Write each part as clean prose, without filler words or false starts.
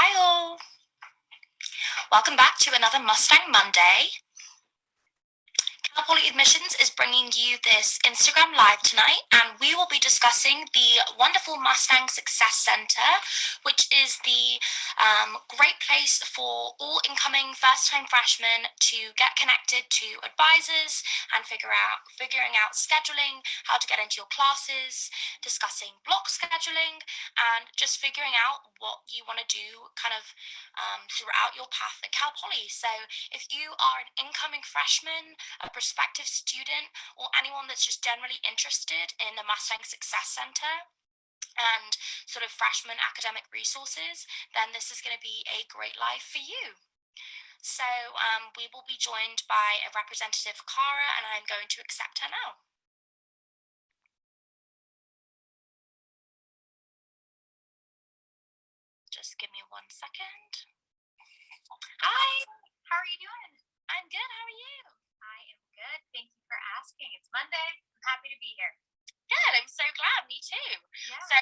Hi all! Welcome back to another Mustang Monday. Cal Poly Admissions is bringing you this Instagram Live tonight, and we will be discussing the wonderful Mustang Success Center, which is the great place for all incoming first-time freshmen to get connected to advisors and figuring out scheduling, how to get into your classes, discussing block scheduling, and just figuring out what you want to do kind of throughout your path at Cal Poly. So if you are an incoming freshman, a prospective student, or anyone that's just generally interested in the Mustang Success Center and sort of freshman academic resources, then this is going to be a great live for you. So we will be joined by a representative, Cara, and I'm going to accept her now. Just give me 1 second. Hi, how are you doing? I'm good, how are you? I am good, thank you for asking. It's Monday, I'm happy to be here. Good, I'm so glad, me too. Yeah. So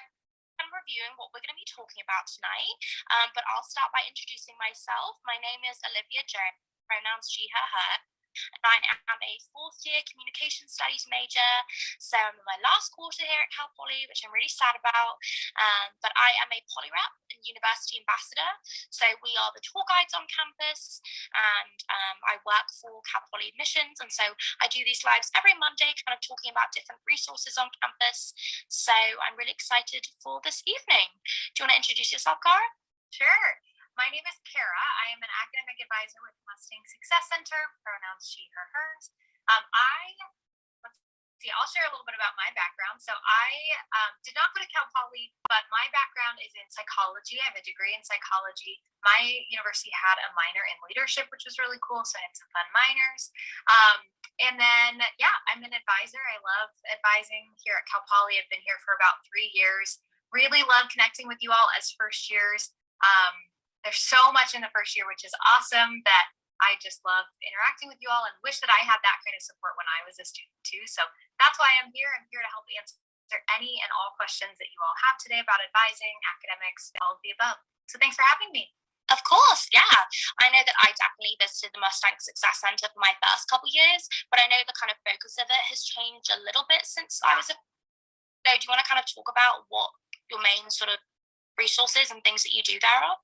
I'm reviewing what we're going to be talking about tonight, but I'll start by introducing myself. My name is Olivia Jones, pronouns she, her, her. And I am a fourth-year communication studies major, so I'm in my last quarter here at Cal Poly, which I'm really sad about, but I am a poly rep and university ambassador, so we are the tour guides on campus, and I work for Cal Poly Admissions, and so I do these lives every Monday, kind of talking about different resources on campus, so I'm really excited for this evening. Do you want to introduce yourself, Cara? Sure. My name is Kara. I am an academic advisor with Mustang Success Center, pronouns she, her, hers. I'll share a little bit about my background. So I did not go to Cal Poly, but my background is in psychology. I have a degree in psychology. My university had a minor in leadership, which was really cool. So I had some fun minors. And then, I'm an advisor. I love advising here at Cal Poly. I've been here for about 3 years. Really love connecting with you all as first years. There's so much in the first year, which is awesome, that I just love interacting with you all and wish that I had that kind of support when I was a student too. So that's why I'm here. I'm here to help answer any and all questions that you all have today about advising, academics, all of the above. So thanks for having me. Of course, yeah. I know that I definitely visited the Mustang Success Center for my first couple years, but I know the kind of focus of it has changed a little bit since I was So do you want to kind of talk about what your main sort of resources and things that you do there are?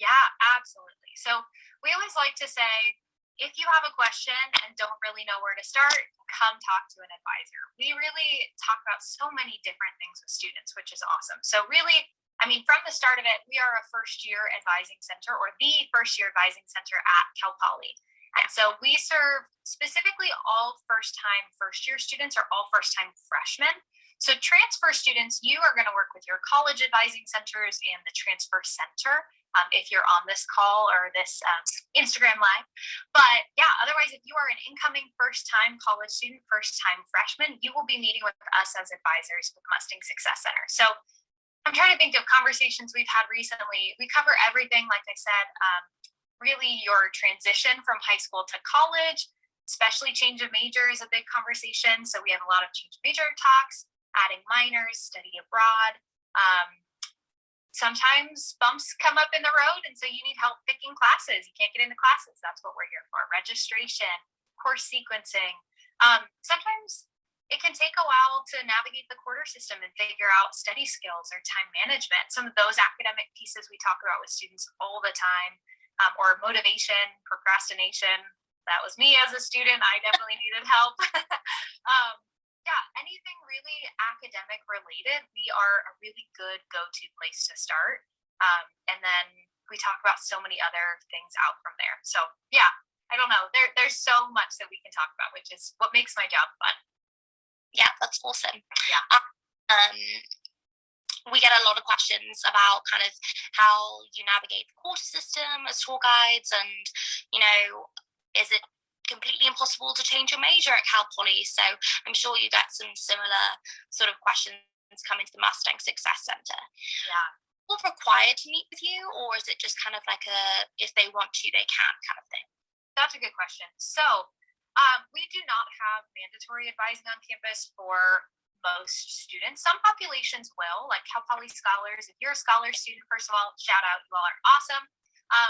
Yeah, absolutely. So we always like to say, if you have a question and don't really know where to start, come talk to an advisor. We really talk about so many different things with students, which is awesome. So really, from the start of it, we are a first-year advising center, or the first-year advising center at Cal Poly. And so we serve specifically all first-time first-year students, or all first-time freshmen. So transfer students, you are going to work with your college advising centers and the transfer center if you're on this call or this Instagram Live. But otherwise, if you are an incoming first-time college student, first-time freshman, you will be meeting with us as advisors with Mustang Success Center. So I'm trying to think of conversations we've had recently. We cover everything, like I said, really your transition from high school to college, especially change of major is a big conversation. So we have a lot of change of major talks, adding minors, study abroad. Sometimes bumps come up in the road, and so you need help picking classes. You can't get into classes. That's what we're here for. Registration, course sequencing. Sometimes it can take a while to navigate the quarter system and figure out study skills or time management. Some of those academic pieces we talk about with students all the time, or motivation, procrastination. That was me as a student. I definitely needed help. Anything really academic related, we are a really good go-to place to start. And then we talk about so many other things out from there. So I don't know. There's so much that we can talk about, which is what makes my job fun. Yeah, that's awesome. Yeah. We get a lot of questions about kind of how you navigate the quarter system as tour guides, and, is it completely impossible to change your major at Cal Poly? So I'm sure you get some similar sort of questions coming to the Mustang Success Center. Yeah. People required to meet with you, or is it just kind of like if they want to, they can kind of thing? That's a good question. So we do not have mandatory advising on campus for most students. Some populations will, like Cal Poly scholars. If you're a scholar student, first of all, shout out, you all are awesome.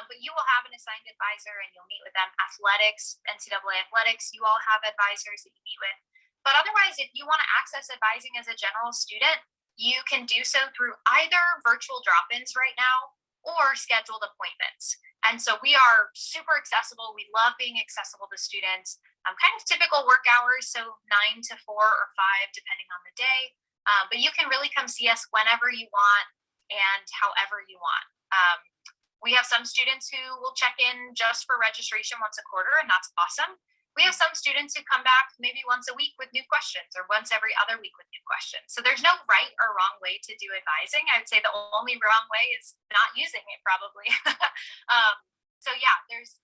But you will have an assigned advisor and you'll meet with them. Athletics, NCAA athletics, you all have advisors that you meet with. But otherwise, if you want to access advising as a general student, you can do so through either virtual drop-ins right now or scheduled appointments. And so we are super accessible. We love being accessible to students. Kind of typical work hours, so 9 to 4 or 5, depending on the day. But you can really come see us whenever you want and however you want. We have some students who will check in just for registration once a quarter, and that's awesome. We have some students who come back maybe once a week with new questions or once every other week with new questions. So there's no right or wrong way to do advising. I would say the only wrong way is not using it, probably. So yeah, there's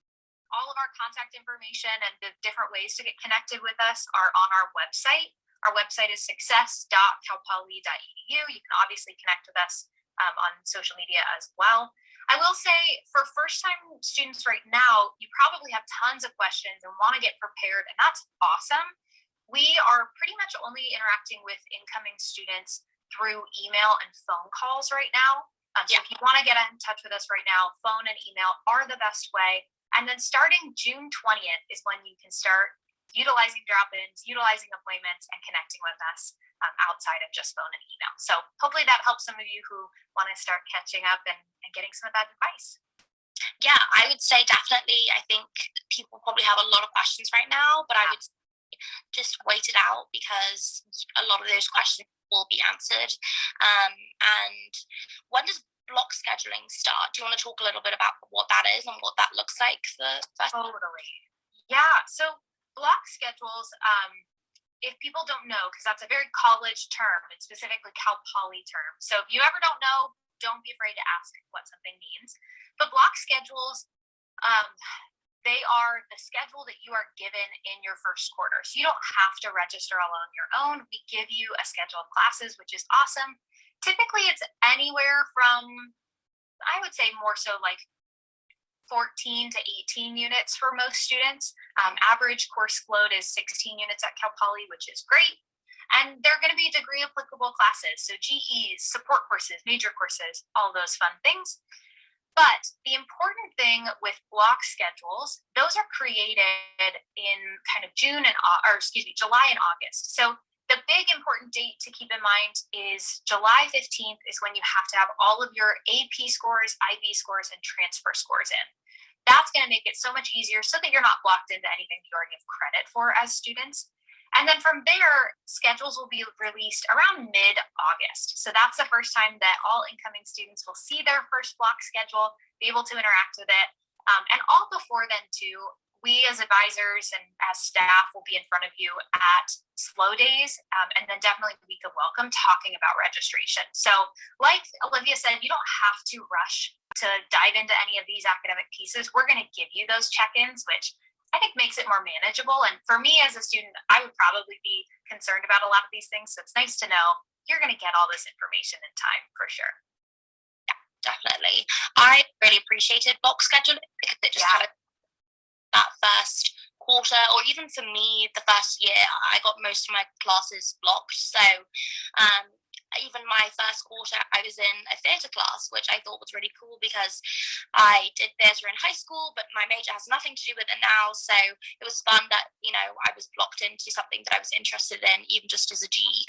all of our contact information and the different ways to get connected with us are on our website. Our website is success.calpoly.edu. You can obviously connect with us on social media as well. I will say for first-time students right now, you probably have tons of questions and want to get prepared, and that's awesome. We are pretty much only interacting with incoming students through email and phone calls right now. So if you want to get in touch with us right now, phone and email are the best way. And then starting June 20th is when you can start utilizing drop-ins, utilizing appointments, and connecting with us outside of just phone and email. So hopefully that helps some of you who want to start catching up and getting some of that advice. Yeah, I would say definitely. I think people probably have a lot of questions right now, but I would just wait it out because a lot of those questions will be answered. And when does block scheduling start? Do you want to talk a little bit about what that is and what that looks like for Totally. Yeah. So block schedules, if people don't know, because that's a very college term, and specifically Cal Poly term. So if you ever don't know, don't be afraid to ask what something means. But block schedules, they are the schedule that you are given in your first quarter. So you don't have to register all on your own. We give you a schedule of classes, which is awesome. Typically, it's anywhere from, I would say more so like 14 to 18 units for most students. Average course load is 16 units at Cal Poly, which is great. And they're going to be degree applicable classes. So GEs, support courses, major courses, all those fun things. But the important thing with block schedules, those are created in kind of July and August. So the big important date to keep in mind is July 15th is when you have to have all of your AP scores, IB scores, and transfer scores in. That's going to make it so much easier so that you're not blocked into anything you already have credit for as students. And then from there, schedules will be released around mid-August. So that's the first time that all incoming students will see their first block schedule, be able to interact with it. And all before then, too, we as advisors and as staff will be in front of you at slow days, and then definitely the week of welcome talking about registration. So like Olivia said, you don't have to rush to dive into any of these academic pieces. We're going to give you those check-ins, which I think makes it more manageable. And for me as a student, I would probably be concerned about a lot of these things. So it's nice to know you're going to get all this information in time for sure. Yeah, definitely. I really appreciated block scheduling because it just kind of that first quarter, or even for me, the first year, I got most of my classes blocked. So even my first quarter, I was in a theatre class, which I thought was really cool because I did theatre in high school, but my major has nothing to do with it now. So it was fun that, I was blocked into something that I was interested in, even just as a GE.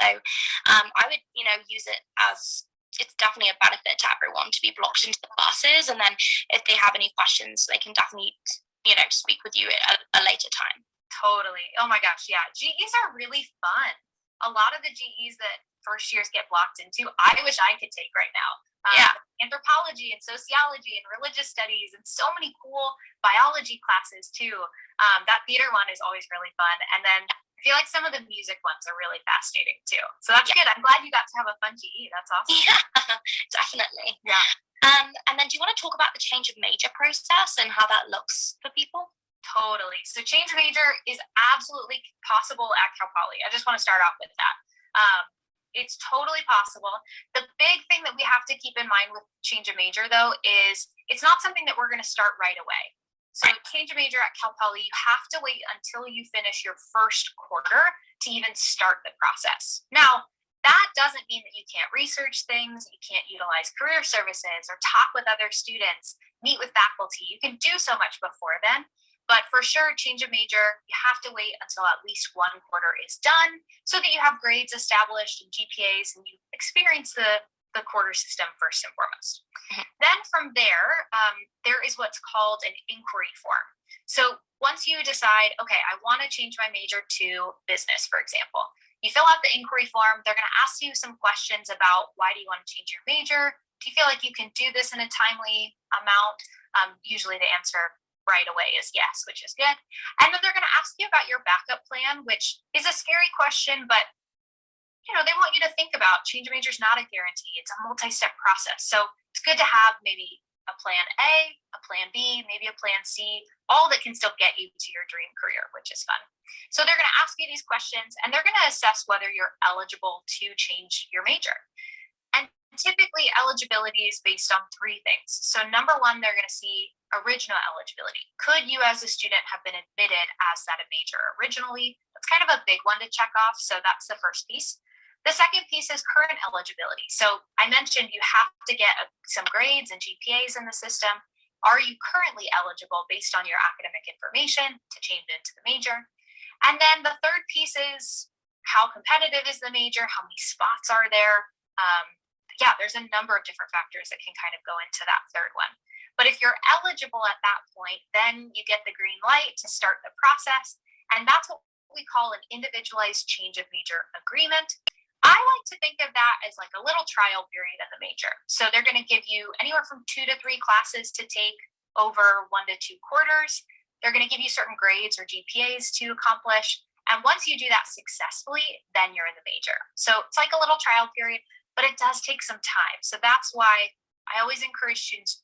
So I would, use it as, it's definitely a benefit to everyone to be blocked into the classes. And then if they have any questions, they can definitely, speak with you at a later time. Totally. Oh my gosh. Yeah. GEs are really fun. A lot of the GEs that first years get blocked into, I wish I could take right now. Anthropology and sociology and religious studies and so many cool biology classes too. That theater one is always really fun. And then I feel like some of the music ones are really fascinating too. So that's good. I'm glad you got to have a fun GE. That's awesome. Yeah, definitely. Yeah. And then do you want to talk about the change of major process and how that looks for people? Totally. So change major is absolutely possible at Cal Poly. I just want to start off with that. It's totally possible. The big thing that we have to keep in mind with change of major, though, is it's not something that we're going to start right away. So change of major at Cal Poly, you have to wait until you finish your first quarter to even start the process. Now, that doesn't mean that you can't research things, you can't utilize career services or talk with other students, meet with faculty. You can do so much before then, but for sure, change of major, you have to wait until at least one quarter is done so that you have grades established and GPAs and you experience the quarter system first and foremost. Then from there, there is what's called an inquiry form. So once you decide, okay, I want to change my major to business, for example, you fill out the inquiry form. They're going to ask you some questions about why do you want to change your major? Do you feel like you can do this in a timely amount? Usually the answer right away is yes, which is good. And then they're going to ask you about your backup plan, which is a scary question, but they want you to think about change of major is not a guarantee. It's a multi-step process. So it's good to have maybe a plan A, a plan B, maybe a plan C, all that can still get you to your dream career, which is fun. So they're going to ask you these questions and they're going to assess whether you're eligible to change your major. And typically eligibility is based on three things. So number one, they're going to see original eligibility. Could you as a student have been admitted as that major originally? That's kind of a big one to check off. So that's the first piece. The second piece is current eligibility. So I mentioned you have to get some grades and GPAs in the system. Are you currently eligible based on your academic information to change into the major? And then the third piece is how competitive is the major? How many spots are there? There's a number of different factors that can kind of go into that third one. But if you're eligible at that point, then you get the green light to start the process. And that's what we call an individualized change of major agreement. I like to think of that as like a little trial period of the major. So they're going to give you anywhere from 2 to 3 classes to take over 1 to 2 quarters. They're going to give you certain grades or GPAs to accomplish. And once you do that successfully, then you're in the major. So it's like a little trial period, but it does take some time. So that's why I always encourage students,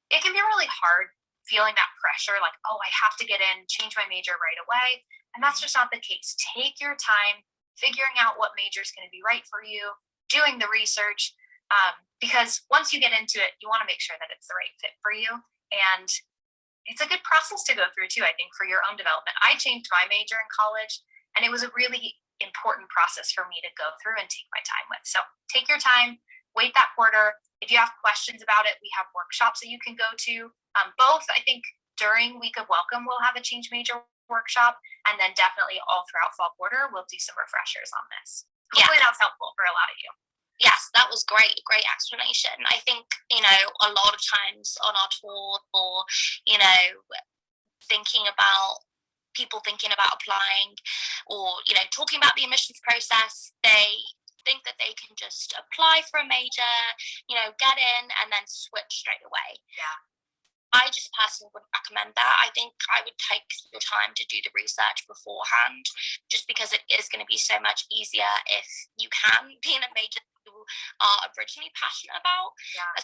it can be really hard feeling that pressure, like, oh, I have to get in, change my major right away. And that's just not the case. Take your time figuring out what major is going to be right for you, doing the research, because once you get into it, you want to make sure that it's the right fit for you. And it's a good process to go through too, I think, for your own development. I changed my major in college, and it was a really important process for me to go through and take my time with. So take your time, wait that quarter. If you have questions about it, we have workshops that you can go to. Both, I think, during Week of Welcome, we'll have a change major workshop, and then definitely all throughout fall quarter, we'll do some refreshers on this. Hopefully that's helpful for a lot of you. Yes, that was great explanation. I think, a lot of times on our tour or, people thinking about applying or, talking about the admissions process, they think that they can just apply for a major, get in and then switch straight away. Yeah. I just personally wouldn't recommend that. I think I would take your time to do the research beforehand, just because it is going to be so much easier if you can be in a major that you are originally passionate about. Yeah. The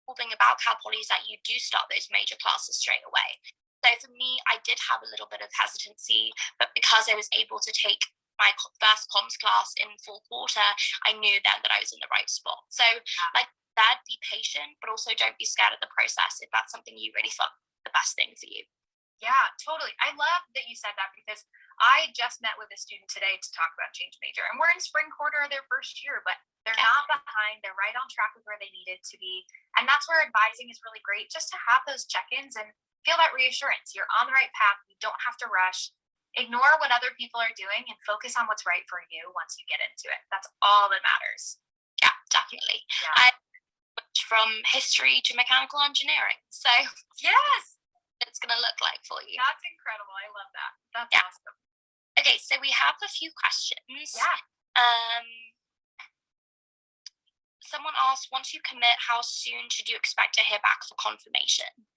cool thing about Cal Poly is that you do start those major classes straight away. So for me, I did have a little bit of hesitancy, but because I was able to take my first comms class in full quarter, I knew then that I was in the right spot. So be patient, but also don't be scared of the process if that's something you really thought the best thing for you. Yeah, totally. I love that you said that, because I just met with a student today to talk about change major, and we're in spring quarter of their first year, but they're not behind. They're right on track with where they needed to be. And that's where advising is really great, just to have those check-ins and feel that reassurance. You're on the right path. You don't have to rush. Ignore what other people are doing and focus on what's right for you once you get into it. That's all that matters. Yeah, definitely. Yeah. From history to mechanical engineering. So yes, it's going to look like for you. That's incredible. I love that. That's awesome. Okay, so we have a few questions. Yeah. Someone asked, once you commit, how soon should you expect to hear back for confirmation?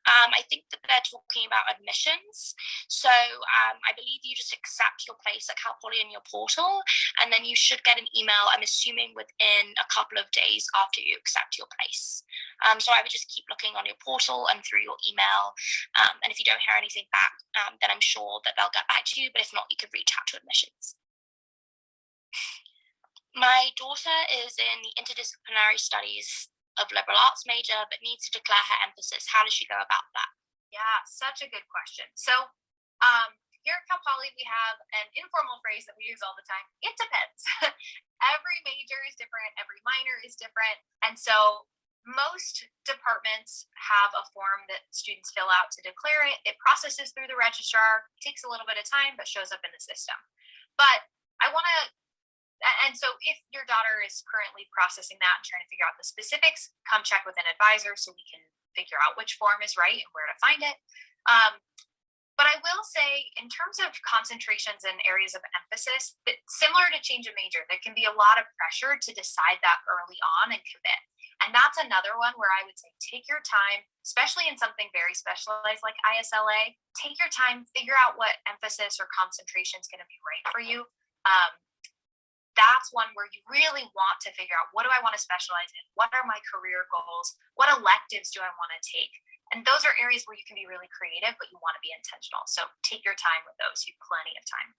I think that they're talking about admissions. So I believe you just accept your place at Cal Poly in your portal, and then you should get an email, I'm assuming within a couple of days after you accept your place. So I would just keep looking on your portal and through your email. And if you don't hear anything back, then I'm sure that they'll get back to you. But if not, you could reach out to admissions. My daughter is in the interdisciplinary studies of liberal arts major, but needs to declare her emphasis. How does she go about that? Yeah, such a good question. So here at Cal Poly, we have an informal phrase that we use all the time. It depends. Every major is different. Every minor is different. And so most departments have a form that students fill out to declare it. It processes through the registrar, takes a little bit of time, but shows up in the system. But I want to, and so if your daughter is currently processing that and trying to figure out the specifics, come check with an advisor so we can figure out which form is right and where to find it. But I will say, in terms of concentrations and areas of emphasis, similar to change of major, there can be a lot of pressure to decide that early on and commit. And that's another one where I would say take your time, especially in something very specialized like ISLA. Take your time, figure out what emphasis or concentration is going to be right for you. That's one where you really want to figure out, what do I want to specialize in? What are my career goals? What electives do I want to take? And those are areas where you can be really creative, but you want to be intentional. So take your time with those. You have plenty of time.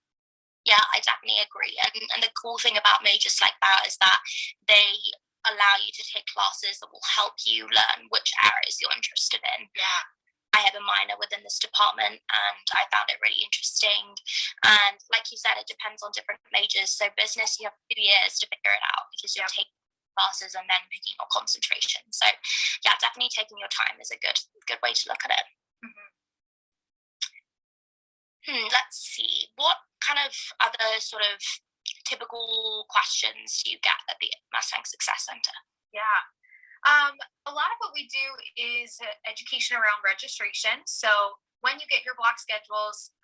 Yeah, I definitely agree. And the cool thing about majors like that is that they allow you to take classes that will help you learn which areas you're interested in. Yeah. I have a minor within this department and I found it really interesting. And like you said, it depends on different majors. So business, you have 2 years to figure it out because you're taking classes and then picking your concentration. So yeah, definitely taking your time is a good way to look at it. Let's see. What kind of other sort of typical questions do you get at the Mustang Success Center? Yeah. A lot of what we do is education around registration. So when you get your block schedules,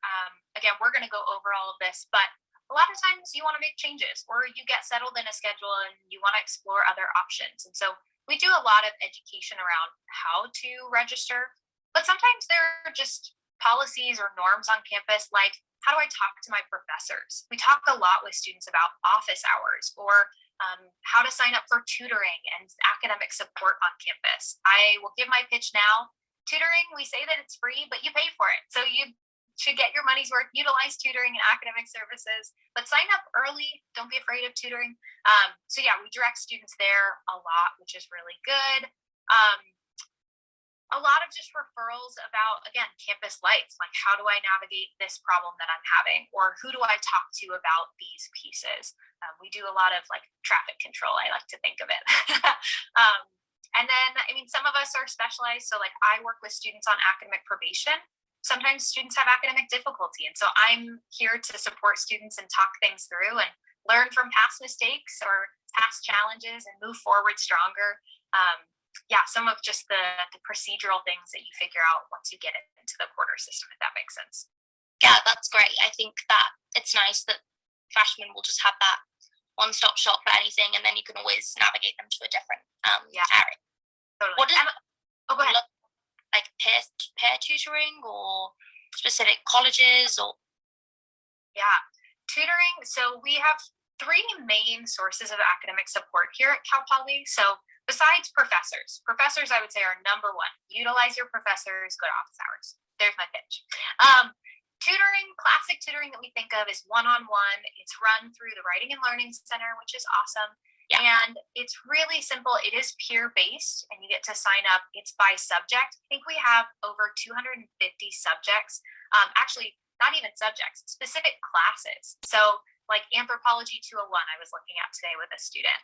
again, we're going to go over all of this, but a lot of times you want to make changes or you get settled in a schedule and you want to explore other options. And so we do a lot of education around how to register, but sometimes there are just policies or norms on campus, like how do I talk to my professors? We talk a lot with students about office hours or how to sign up for tutoring and academic support on campus. I will give my pitch now. Tutoring, we say that it's free, but you pay for it. So you should get your money's worth, utilize tutoring and academic services, but sign up early. Don't be afraid of tutoring. So yeah, we direct students there a lot, which is really good. A lot of just referrals about, again, campus life, like how do I navigate this problem that I'm having, or who do I talk to about these pieces? We do a lot of like traffic control, I like to think of it. And then, I mean, some of us are specialized. So like I work with students on academic probation. Sometimes students have academic difficulty. And so I'm here to support students and talk things through and learn from past mistakes or past challenges and move forward stronger. Yeah, some of just the procedural things that you figure out once you get into the quarter system, if that makes sense. Yeah, that's great. I think that it's nice that freshmen will just have that one-stop shop for anything, and then you can always navigate them to a different area. Totally. What does go ahead. Look like peer tutoring or specific colleges or? Yeah, tutoring. So we have 3 main sources of academic support here at Cal Poly. So besides professors, I would say are number 1. Utilize your professors, good office hours. There's my pitch. Tutoring, classic tutoring that we think of is one-on-one. It's run through the Writing and Learning Center, which is awesome. Yeah. And it's really simple. It is peer-based, and you get to sign up. It's by subject. I think we have over 250 subjects. Actually, not even subjects, specific classes. So like Anthropology 201, I was looking at today with a student.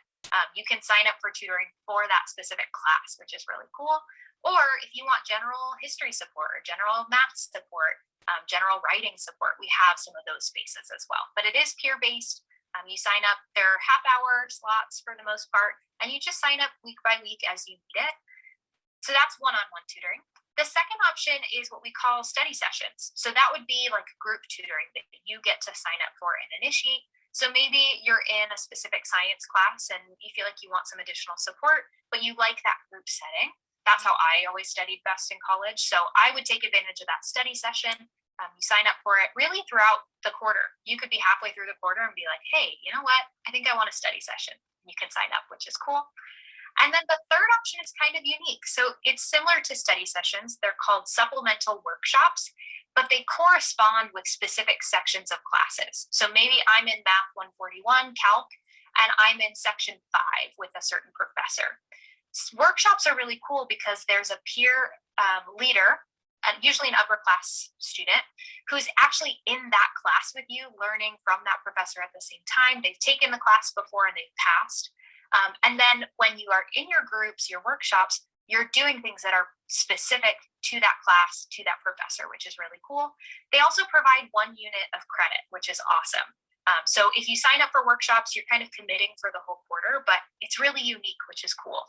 You can sign up for tutoring for that specific class, which is really cool. Or if you want general history support or general math support, general writing support, we have some of those spaces as well. But it is peer-based. You sign up, there are half-hour slots for the most part, and you just sign up week by week as you need it. So that's one-on-one tutoring. The second option is what we call study sessions. So that would be like group tutoring that you get to sign up for and initiate. So maybe you're in a specific science class and you feel like you want some additional support, but you like that group setting. That's how I always studied best in college. So I would take advantage of that study session. You sign up for it really throughout the quarter. You could be halfway through the quarter and be like, hey, you know what? I think I want a study session. You can sign up, which is cool. And then the third option is kind of unique. So it's similar to study sessions. They're called supplemental workshops, but they correspond with specific sections of classes. So maybe I'm in Math 141, Calc, and I'm in section 5 with a certain professor. Workshops are really cool because there's a peer leader usually an upper class student, who's actually in that class with you, learning from that professor at the same time. They've taken the class before and they've passed. And then when you are in your groups, your workshops, you're doing things that are specific to that class, to that professor, which is really cool. They also provide 1 unit of credit, which is awesome. So if you sign up for workshops, you're kind of committing for the whole quarter, but it's really unique, which is cool.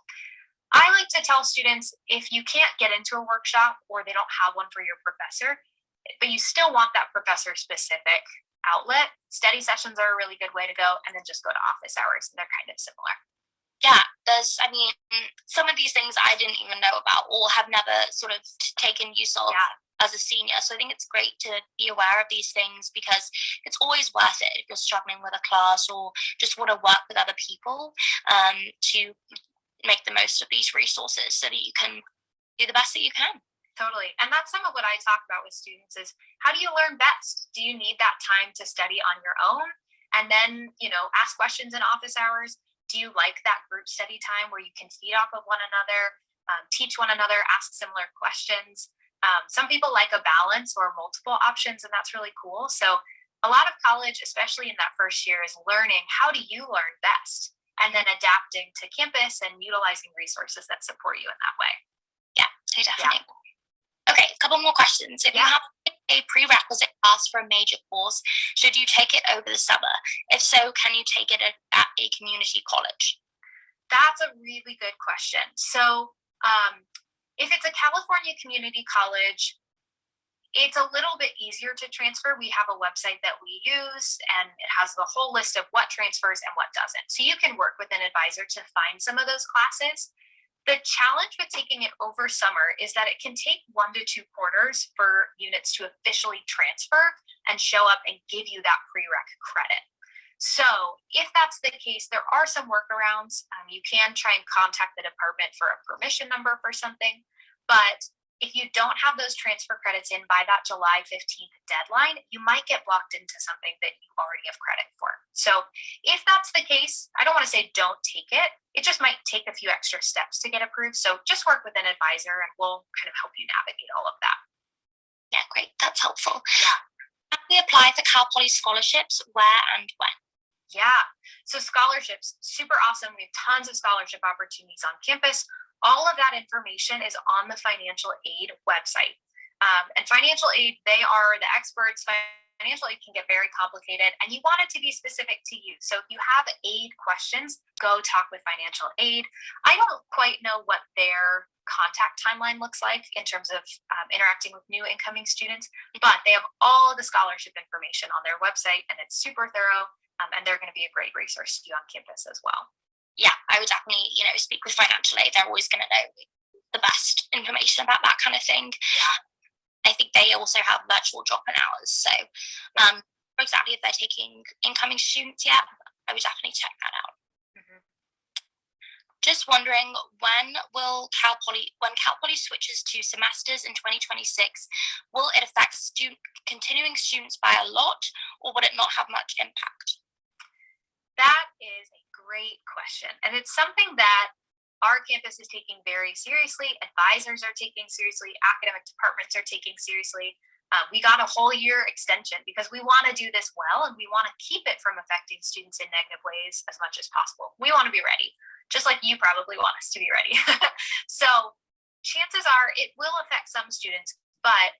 I like to tell students, if you can't get into a workshop or they don't have one for your professor, but you still want that professor specific outlet, study sessions are a really good way to go, and then just go to office hours, and they're kind of similar. Yeah, some of these things I didn't even know about or have never sort of taken use of as a senior. So I think it's great to be aware of these things, because it's always worth it if you're struggling with a class or just want to work with other people, to make the most of these resources so that you can do the best that you can. Totally. And that's some of what I talk about with students is, how do you learn best? Do you need that time to study on your own and then, ask questions in office hours? Do you like that group study time where you can feed off of one another, teach one another, ask similar questions? Some people like a balance or multiple options, and that's really cool. So a lot of college, especially in that first year, is learning, how do you learn best? And then adapting to campus and utilizing resources that support you in that way. Yeah, definitely. Yeah. Okay, a couple more questions. If you have a prerequisite class for a major course, should you take it over the summer? If so, can you take it at a community college? That's a really good question. So if it's a California community college, it's a little bit easier to transfer. We have a website that we use, and it has the whole list of what transfers and what doesn't. So you can work with an advisor to find some of those classes. The challenge with taking it over summer is that it can take 1 to 2 quarters for units to officially transfer and show up and give you that prereq credit. So if that's the case, there are some workarounds. You can try and contact the department for a permission number for something, but if you don't have those transfer credits in by that July 15th deadline, you might get blocked into something that you already have credit for. So if that's the case, I don't want to say don't take it. It just might take a few extra steps to get approved. So just work with an advisor and we'll kind of help you navigate all of that. Yeah, great. That's helpful. Yeah. How do we apply for Cal Poly scholarships? Where and when? Yeah. So scholarships, super awesome. We have tons of scholarship opportunities on campus. All of that information is on the financial aid website. And financial aid, they are the experts. Financial aid can get very complicated, and you want it to be specific to you. So if you have aid questions, go talk with financial aid. I don't quite know what their contact timeline looks like in terms of interacting with new incoming students, but they have all of the scholarship information on their website, and it's super thorough, and they're going to be a great resource to you on campus as well. Yeah, I would definitely, speak with financial aid. They're always going to know the best information about that kind of thing. Yeah. I think they also have virtual drop-in hours. So, exactly, if they're taking incoming students yet, I would definitely check that out. Mm-hmm. Just wondering, when Cal Poly switches to semesters in 2026, will it affect continuing students by a lot, or would it not have much impact? That is a great question. And it's something that our campus is taking very seriously. Advisors are taking seriously. Academic departments are taking seriously. We got a whole year extension because we want to do this well, and we want to keep it from affecting students in negative ways as much as possible. We want to be ready, just like you probably want us to be ready. So chances are it will affect some students, but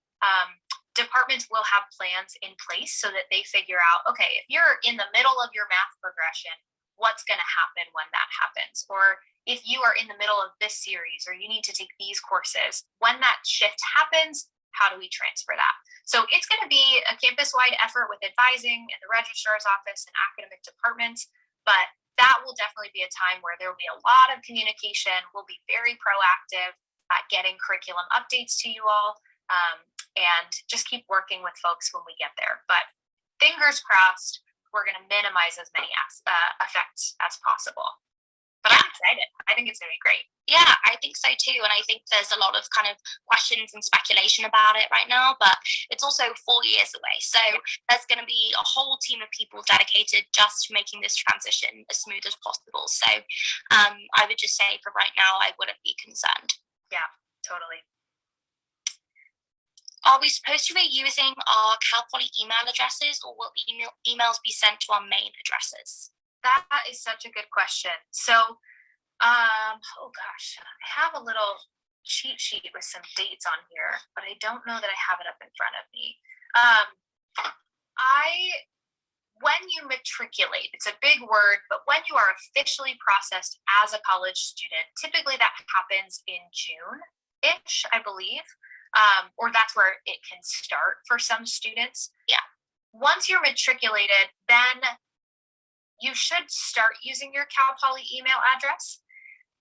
departments will have plans in place so that they figure out, okay, if you're in the middle of your math progression, what's going to happen when that happens? Or if you are in the middle of this series, or you need to take these courses, when that shift happens, how do we transfer that? So it's going to be a campus-wide effort with advising and the registrar's office and academic departments, but that will definitely be a time where there will be a lot of communication. We'll be very proactive at getting curriculum updates to you all. And just keep working with folks when we get there. But fingers crossed, we're going to minimize as many effects as possible. But I'm excited. I think it's going to be great. Yeah, I think so too. And I think there's a lot of kind of questions and speculation about it right now, but it's also 4 years away. So there's going to be a whole team of people dedicated just to making this transition as smooth as possible. So I would just say for right now, I wouldn't be concerned. Yeah, totally. Are we supposed to be using our Cal Poly email addresses, or will emails be sent to our main addresses? That is such a good question. So, oh gosh, I have a little cheat sheet with some dates on here, but I don't know that I have it up in front of me. When you matriculate, it's a big word, but when you are officially processed as a college student, typically that happens in June-ish, I believe, or that's where it can start for some students. Yeah. Once you're matriculated, then you should start using your Cal Poly email address,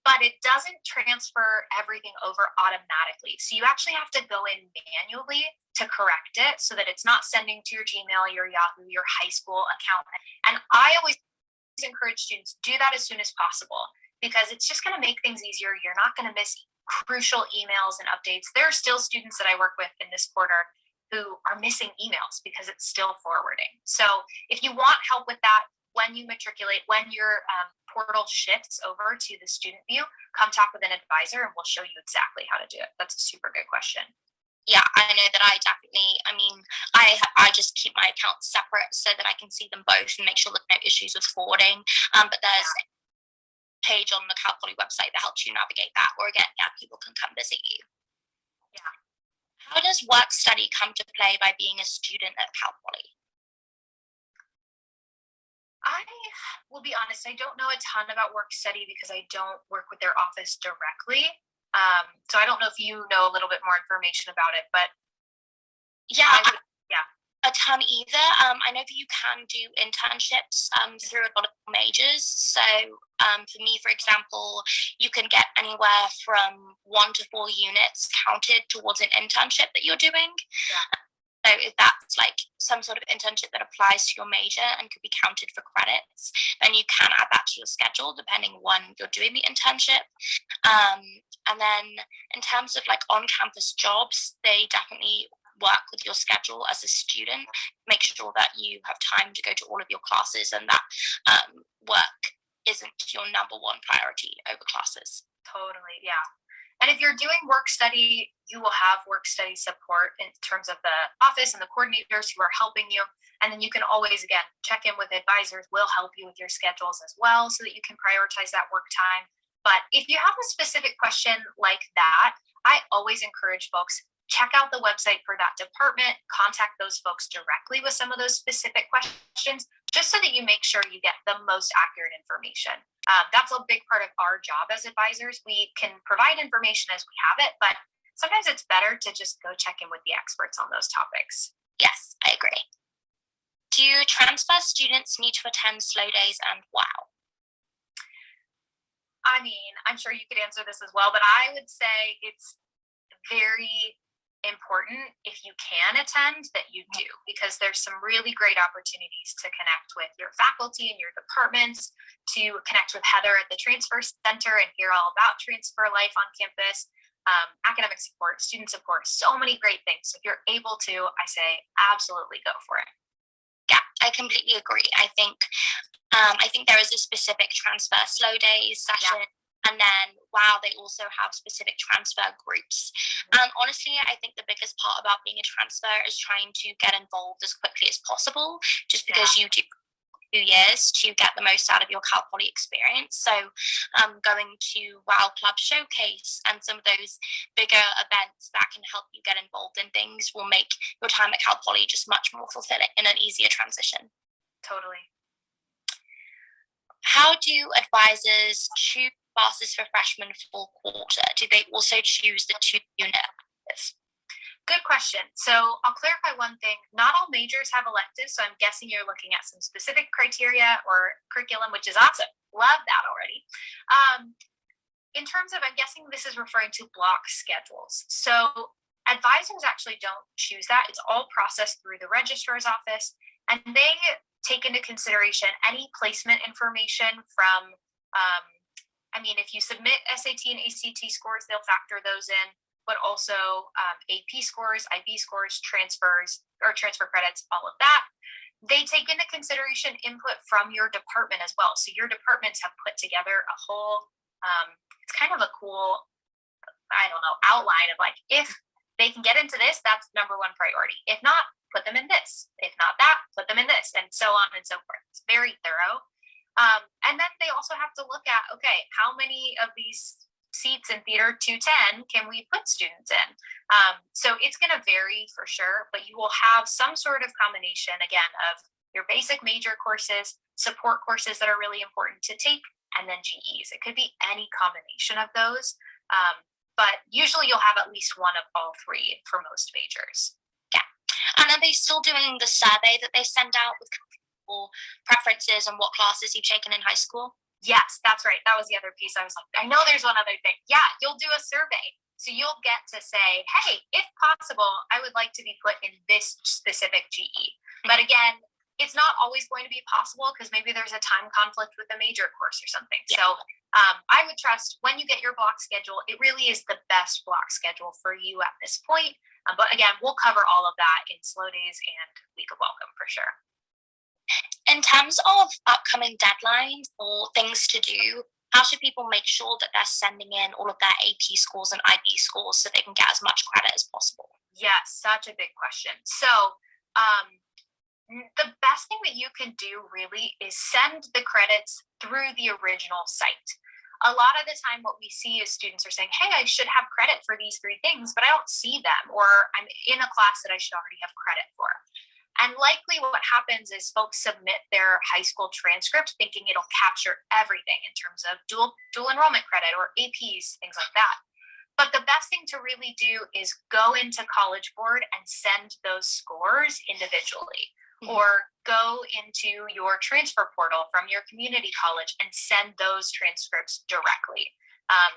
but it doesn't transfer everything over automatically. So you actually have to go in manually to correct it so that it's not sending to your Gmail, your Yahoo, your high school account. And I always encourage students to do that as soon as possible, because it's just going to make things easier. You're not going to miss crucial emails and updates. There are still students that I work with in this quarter who are missing emails because it's still forwarding. So if you want help with that, when you matriculate, when your portal shifts over to the student view, come talk with an advisor and we'll show you exactly how to do it. That's a super good question. Yeah, I know that I just keep my accounts separate so that I can see them both and make sure there's no issues with forwarding. But there's a page on the Cal Poly website that helps you navigate that, or again, people can come visit you. Yeah. How does work study come to play by being a student at Cal Poly? I will be honest, I don't know a ton about work study because I don't work with their office directly. So I don't know if you know a little bit more information about it, but yeah, a ton either. I know that you can do internships through a lot of majors. So for me, for example, you can get anywhere from 1 to 4 units counted towards an internship that you're doing. Yeah. So if that's like some sort of internship that applies to your major and could be counted for credits, then you can add that to your schedule depending when you're doing the internship. And then in terms of like on-campus jobs, they definitely work with your schedule as a student. Make sure that you have time to go to all of your classes and that work isn't your number one priority over classes. Totally, yeah. And if you're doing work study, you will have work study support in terms of the office and the coordinators who are helping you. And then you can always, again, check in with advisors. We'll help you with your schedules as well so that you can prioritize that work time. But if you have a specific question like that, I always encourage folks, check out the website for that department, contact those folks directly with some of those specific questions, just so that you make sure you get the most accurate information. That's a big part of our job as advisors. We can provide information as we have it, but sometimes it's better to just go check in with the experts on those topics. Yes, I agree. Do transfer students need to attend slow days, and wow? I mean, I'm sure you could answer this as well, but I would say it's very important if you can attend that you do, because there's some really great opportunities to connect with your faculty and your departments, to connect with Heather at the Transfer Center and hear all about transfer life on campus, academic support, student support, so many great things. So if you're able to, I say absolutely go for it. Yeah, I completely agree. I think there is a specific transfer slow days session. Yeah. And then, wow, they also have specific transfer groups. And honestly, I think the biggest part about being a transfer is trying to get involved as quickly as possible, just because you do 2 years to get the most out of your Cal Poly experience. So going to Wow Club Showcase and some of those bigger events that can help you get involved in things will make your time at Cal Poly just much more fulfilling and an easier transition. Totally. How do advisors choose classes for freshmen full quarter? Do they also choose the 2-unit electives? Good question. So I'll clarify one thing. Not all majors have electives, so I'm guessing you're looking at some specific criteria or curriculum, which is awesome. Love that already. In terms of, I'm guessing this is referring to block schedules. So advisors actually don't choose that. It's all processed through the registrar's office, and they take into consideration any placement information from if you submit SAT and ACT scores, they'll factor those in, but also AP scores, IB scores, transfers, or transfer credits, all of that. They take into consideration input from your department as well. So your departments have put together a whole, it's kind of a cool, outline of like, if they can get into this, that's number one priority. If not, put them in this. If not that, put them in this, and so on and so forth. It's very thorough. And then they also have to look at, okay, how many of these seats in Theater 210 can we put students in? So it's going to vary for sure, but you will have some sort of combination, again, of your basic major courses, support courses that are really important to take, and then GEs. It could be any combination of those. But usually you'll have at least one of all three for most majors. Yeah. And are they still doing the survey that they send out with people preferences and what classes you've taken in high school? Yes, that's right. That was the other piece. I was like, I know there's one other thing. Yeah, you'll do a survey. So you'll get to say, hey, if possible, I would like to be put in this specific GE. But again, it's not always going to be possible because maybe there's a time conflict with a major course or something. Yeah. So I would trust when you get your block schedule, it really is the best block schedule for you at this point. But again, we'll cover all of that in Slow Days and Week of Welcome for sure. In terms of upcoming deadlines or things to do, how should people make sure that they're sending in all of their AP scores and IB scores so they can get as much credit as possible? Yes, such a big question. So the best thing that you can do really is send the credits through the original site. A lot of the time what we see is students are saying, hey, I should have credit for these 3 things, but I don't see them, or I'm in a class that I should already have credit for. And likely what happens is folks submit their high school transcript thinking it'll capture everything in terms of dual enrollment credit or APs, things like that. But the best thing to really do is go into College Board and send those scores individually. Or go into your transfer portal from your community college and send those transcripts directly.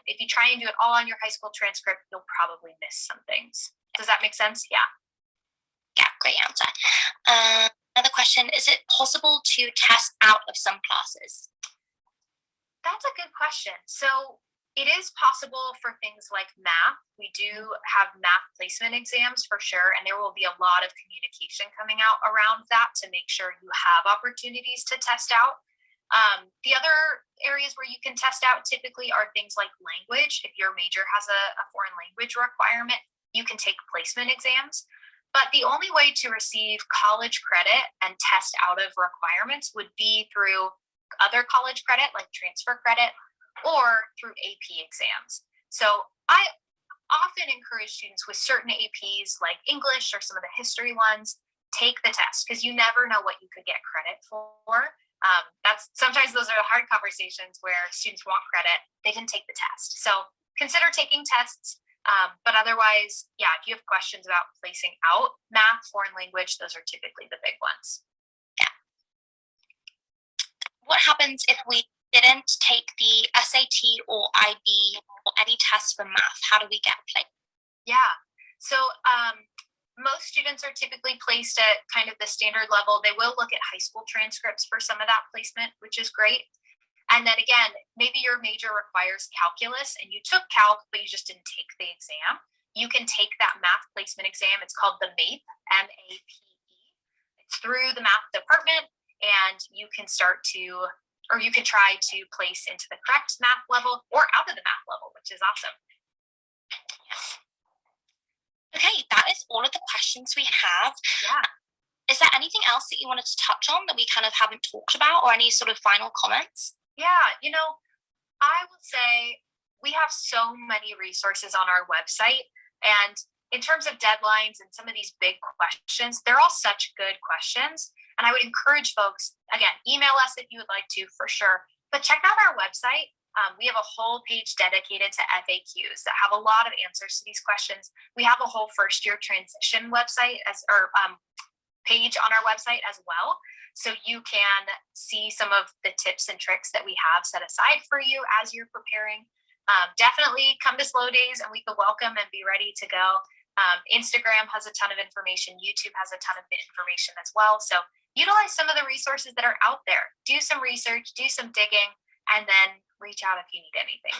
If you try and do it all on your high school transcript, you'll probably miss some things. Does that make sense? Yeah. Yeah, great answer. Another question, is it possible to test out of some classes? That's a good question. So it is possible for things like math. We do have math placement exams for sure, and there will be a lot of communication coming out around that to make sure you have opportunities to test out. The other areas where you can test out typically are things like language. If your major has a foreign language requirement, you can take placement exams. But the only way to receive college credit and test out of requirements would be through other college credit, like transfer credit, or through AP exams. So I often encourage students with certain APs like English or some of the history ones, take the test because you never know what you could get credit for. Sometimes those are hard conversations where students want credit, they didn't take the test. So consider taking tests. But otherwise, yeah, if you have questions about placing out math, foreign language, those are typically the big ones. Yeah. What happens if we didn't take the SAT or IB or any tests for math? How do we get placed? Yeah. So most students are typically placed at kind of the standard level. They will look at high school transcripts for some of that placement, which is great. And then again, maybe your major requires calculus and you took calc, but you just didn't take the exam. You can take that math placement exam. It's called the MAPE, M-A-P-E. It's through the math department, and you can you can try to place into the correct math level or out of the math level, which is awesome. Okay, that is all of the questions we have. Yeah. Is there anything else that you wanted to touch on that we kind of haven't talked about, or any sort of final comments? Yeah, I would say we have so many resources on our website, and in terms of deadlines and some of these big questions, they're all such good questions. And I would encourage folks, again, email us if you would like to, for sure, but check out our website. We have a whole page dedicated to FAQs that have a lot of answers to these questions. We have a whole first year transition website page on our website as well. So you can see some of the tips and tricks that we have set aside for you as you're preparing. Definitely come to Slow Days and Week of Welcome and be ready to go. Instagram has a ton of information. YouTube has a ton of information as well. So utilize some of the resources that are out there. Do some research, do some digging, and then reach out if you need anything.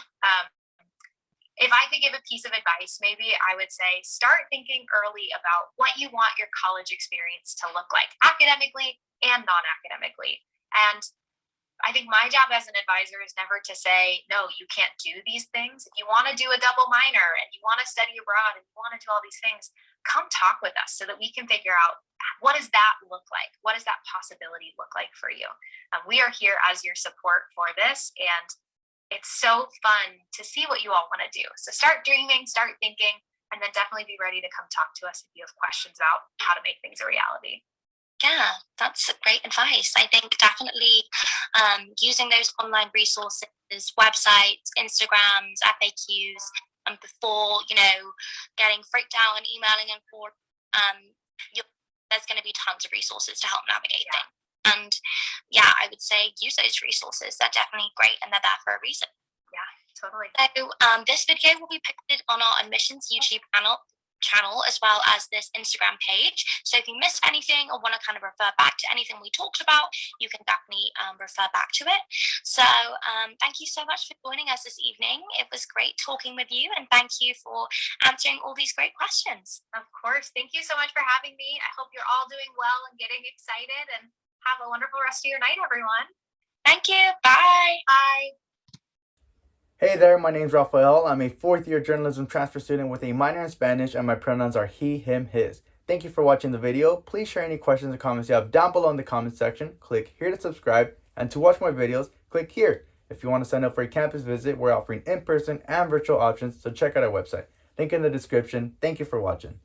If I could give a piece of advice, maybe I would say start thinking early about what you want your college experience to look like academically and non-academically. And I think my job as an advisor is never to say, no, you can't do these things. If you want to do a double minor and you want to study abroad and you want to do all these things, come talk with us so that we can figure out, what does that look like? What does that possibility look like for you? We are here as your support for this, and it's so fun to see what you all want to do. So start dreaming, start thinking, and then definitely be ready to come talk to us if you have questions about how to make things a reality. Yeah, that's great advice. I think definitely using those online resources, websites, Instagrams, FAQs, before, getting freaked out and emailing and for, there's going to be tons of resources to help navigate things. And yeah, I would say use those resources. They're definitely great and they're there for a reason. Yeah, totally. So this video will be posted on our admissions YouTube channel as well as this Instagram page. So if you missed anything or want to kind of refer back to anything we talked about, you can definitely refer back to it. So thank you so much for joining us this evening. It was great talking with you, and thank you for answering all these great questions. Of course. Thank you so much for having me. I hope you're all doing well and getting excited, and have a wonderful rest of your night, everyone. Thank you. Bye. Bye. Hey there, my name's Rafael. I'm a fourth-year journalism transfer student with a minor in Spanish, and my pronouns are he, him, his. Thank you for watching the video. Please share any questions or comments you have down below in the comment section. Click here to subscribe, and to watch more videos, click here. If you want to sign up for a campus visit, we're offering in-person and virtual options, so check out our website. Link in the description. Thank you for watching.